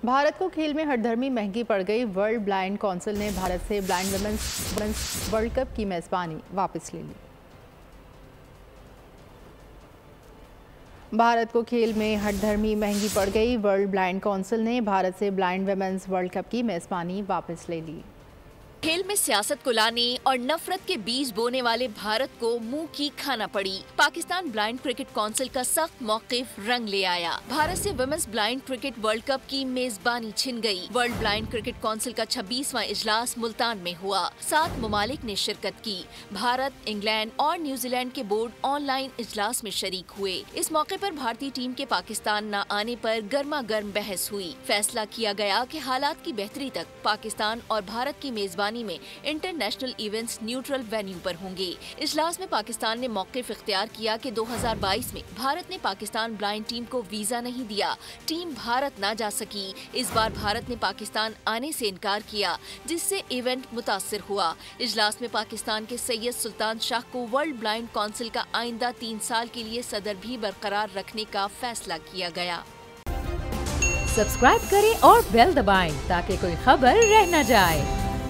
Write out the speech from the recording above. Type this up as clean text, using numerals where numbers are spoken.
भारत को खेल में हठधर्मी महंगी पड़ गई। वर्ल्ड ब्लाइंड काउंसिल ने भारत से ब्लाइंड वुमेन्स वर्ल्ड कप की मेजबानी वापस ले ली। भारत को खेल में हठधर्मी महंगी पड़ गई। वर्ल्ड ब्लाइंड काउंसिल ने भारत से ब्लाइंड वुमेन्स वर्ल्ड कप की मेजबानी वापस ले ली। खेल में सियासत को लाने और नफरत के बीज बोने वाले भारत को मुंह की खाना पड़ी। पाकिस्तान ब्लाइंड क्रिकेट काउंसिल का सख्त मौकिफ रंग ले आया। भारत से women's blind cricket world cup की मेजबानी छिन गई। वर्ल्ड ब्लाइंड क्रिकेट काउंसिल का 26वां इजलास मुल्तान में हुआ। 7 ममालिक ने शिरकत की। भारत, इंग्लैंड और न्यूजीलैंड के बोर्ड ऑनलाइन इजलास में शरीक हुए। इस मौके पर भारतीय टीम के पाकिस्तान न आने पर गर्मा गर्म बहस हुई। फैसला किया गया कि हालात की बेहतरी तक पाकिस्तान और भारत की मेजबानी में इंटरनेशनल इवेंट्स न्यूट्रल वेन्यू पर होंगे। इजलास में पाकिस्तान ने मौक़िफ़ इख्तियार किया कि 2022 में भारत ने पाकिस्तान ब्लाइंड टीम को वीजा नहीं दिया, टीम भारत न जा सकी। इस बार भारत ने पाकिस्तान आने से इनकार किया, जिससे इवेंट मुतासिर हुआ। इजलास में पाकिस्तान के सैयद सुल्तान शाह को वर्ल्ड ब्लाइंड काउंसिल का आइंदा 3 साल के लिए सदर भी बरकरार रखने का फैसला किया गया। सब्सक्राइब करें और बेल दबाएं ताकि कोई खबर रह न जाए।